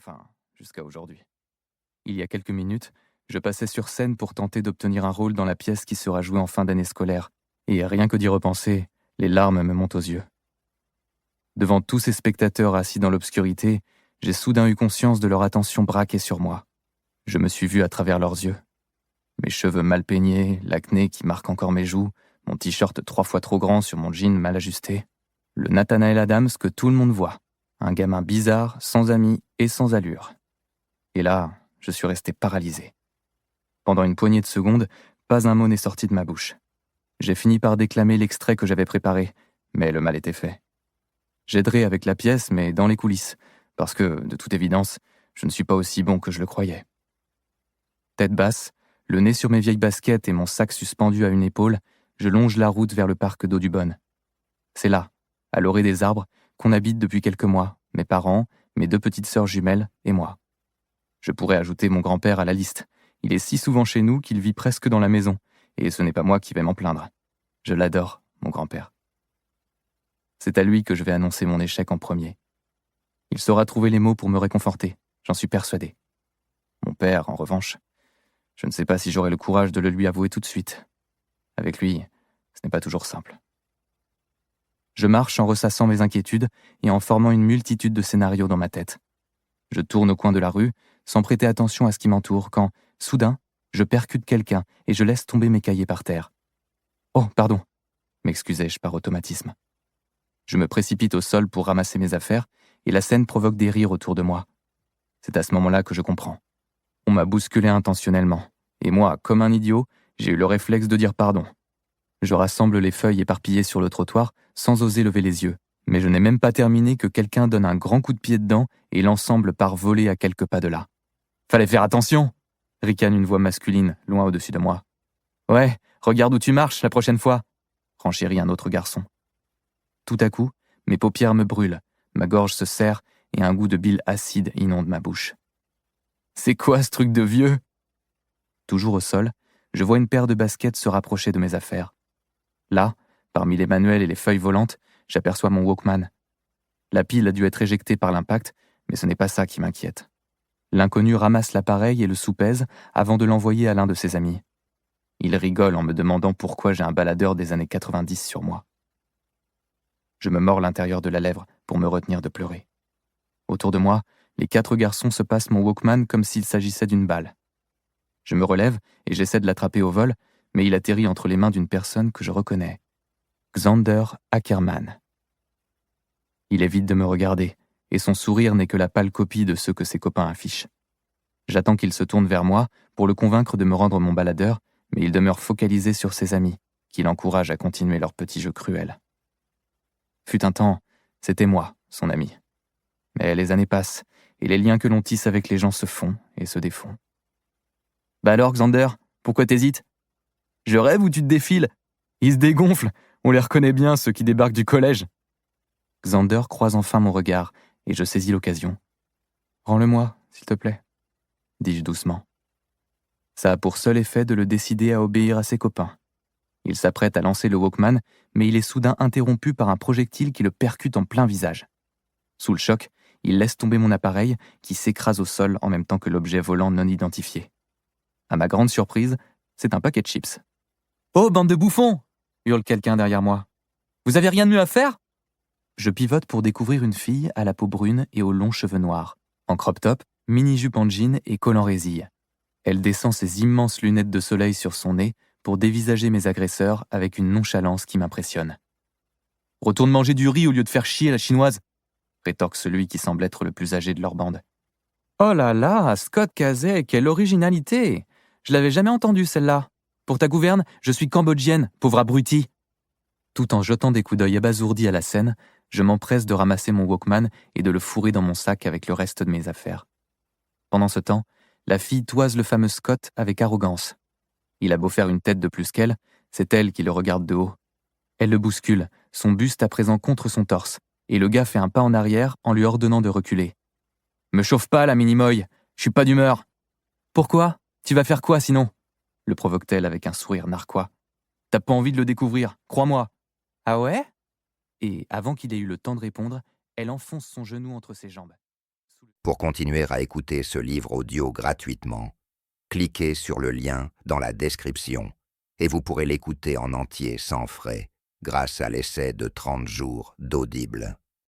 Enfin, jusqu'à aujourd'hui. Il y a quelques minutes, je passais sur scène pour tenter d'obtenir un rôle dans la pièce qui sera jouée en fin d'année scolaire, et rien que d'y repenser, les larmes me montent aux yeux. Devant tous ces spectateurs assis dans l'obscurité, j'ai soudain eu conscience de leur attention braquée sur moi. Je me suis vu à travers leurs yeux. Mes cheveux mal peignés, l'acné qui marque encore mes joues, mon t-shirt 3 fois trop grand sur mon jean mal ajusté. Le Nathanael Adams que tout le monde voit. Un gamin bizarre, sans amis et sans allure. Et là, je suis resté paralysé. Pendant une poignée de secondes, pas un mot n'est sorti de ma bouche. J'ai fini par déclamer l'extrait que j'avais préparé, mais le mal était fait. J'aiderai avec la pièce, mais dans les coulisses, parce que, de toute évidence, je ne suis pas aussi bon que je le croyais. Tête basse, le nez sur mes vieilles baskets et mon sac suspendu à une épaule, je longe la route vers le parc d'Audubon. C'est là, à l'orée des arbres, qu'on habite depuis quelques mois, mes parents, mes 2 petites sœurs jumelles et moi. Je pourrais ajouter mon grand-père à la liste. Il est si souvent chez nous qu'il vit presque dans la maison, et ce n'est pas moi qui vais m'en plaindre. Je l'adore, mon grand-père. C'est à lui que je vais annoncer mon échec en premier. Il saura trouver les mots pour me réconforter, j'en suis persuadé. Mon père, en revanche, je ne sais pas si j'aurai le courage de le lui avouer tout de suite. Avec lui, ce n'est pas toujours simple. Je marche en ressassant mes inquiétudes et en formant une multitude de scénarios dans ma tête. Je tourne au coin de la rue, sans prêter attention à ce qui m'entoure, quand, soudain, je percute quelqu'un et je laisse tomber mes cahiers par terre. « Oh, pardon !» m'excusai-je par automatisme. Je me précipite au sol pour ramasser mes affaires et la scène provoque des rires autour de moi. C'est à ce moment-là que je comprends. On m'a bousculé intentionnellement, et moi, comme un idiot, j'ai eu le réflexe de dire pardon. Je rassemble les feuilles éparpillées sur le trottoir sans oser lever les yeux, mais je n'ai même pas terminé que quelqu'un donne un grand coup de pied dedans et l'ensemble part voler à quelques pas de là. « Fallait faire attention !» ricane une voix masculine, loin au-dessus de moi. « Ouais, regarde où tu marches la prochaine fois !» renchérit un autre garçon. Tout à coup, mes paupières me brûlent, ma gorge se serre et un goût de bile acide inonde ma bouche. « C'est quoi ce truc de vieux ?» Toujours au sol, je vois une paire de baskets se rapprocher de mes affaires. Là, parmi les manuels et les feuilles volantes, j'aperçois mon Walkman. La pile a dû être éjectée par l'impact, mais ce n'est pas ça qui m'inquiète. L'inconnu ramasse l'appareil et le soupèse avant de l'envoyer à l'un de ses amis. Il rigole en me demandant pourquoi j'ai un baladeur des années 90 sur moi. Je me mords l'intérieur de la lèvre pour me retenir de pleurer. Autour de moi, les 4 garçons se passent mon Walkman comme s'il s'agissait d'une balle. Je me relève et j'essaie de l'attraper au vol, mais il atterrit entre les mains d'une personne que je reconnais. Xander Ackerman. Il évite de me regarder, et son sourire n'est que la pâle copie de ceux que ses copains affichent. J'attends qu'il se tourne vers moi pour le convaincre de me rendre mon baladeur, mais il demeure focalisé sur ses amis, qui l'encouragent à continuer leur petit jeu cruel. Fut un temps, c'était moi, son ami. Mais les années passent, et les liens que l'on tisse avec les gens se font et se défont. « Bah alors, Xander, pourquoi t'hésites ? Je rêve ou tu te défiles ? Ils se dégonflent, on les reconnaît bien, ceux qui débarquent du collège. » Xander croise enfin mon regard, et je saisis l'occasion. « Rends-le-moi, s'il te plaît, » dis-je doucement. Ça a pour seul effet de le décider à obéir à ses copains. Il s'apprête à lancer le Walkman, mais il est soudain interrompu par un projectile qui le percute en plein visage. Sous le choc, il laisse tomber mon appareil, qui s'écrase au sol en même temps que l'objet volant non identifié. À ma grande surprise, c'est un paquet de chips. « Oh, bande de bouffons !» hurle quelqu'un derrière moi. « Vous avez rien de mieux à faire ?» Je pivote pour découvrir une fille à la peau brune et aux longs cheveux noirs, en crop top, mini-jupe en jean et col en résille. Elle descend ses immenses lunettes de soleil sur son nez pour dévisager mes agresseurs avec une nonchalance qui m'impressionne. « Retourne manger du riz au lieu de faire chier la chinoise !» rétorque celui qui semble être le plus âgé de leur bande. « Oh là là, Scott Kazay, quelle originalité ! Je l'avais jamais entendue celle-là. Pour ta gouverne, je suis cambodgienne, pauvre abruti !» Tout en jetant des coups d'œil abasourdis à la scène, je m'empresse de ramasser mon Walkman et de le fourrer dans mon sac avec le reste de mes affaires. Pendant ce temps, la fille toise le fameux Scott avec arrogance. Il a beau faire une tête de plus qu'elle, c'est elle qui le regarde de haut. Elle le bouscule, son buste à présent contre son torse, et le gars fait un pas en arrière en lui ordonnant de reculer. « Me chauffe pas, la mini-moille, je suis pas d'humeur. »« Pourquoi ? Tu vas faire quoi sinon ?» le provoque-t-elle avec un sourire narquois. « T'as pas envie de le découvrir, crois-moi. »« Ah ouais ?» Et avant qu'il ait eu le temps de répondre, elle enfonce son genou entre ses jambes. Pour continuer à écouter ce livre audio gratuitement, cliquez sur le lien dans la description et vous pourrez l'écouter en entier sans frais grâce à l'essai de 30 jours d'Audible.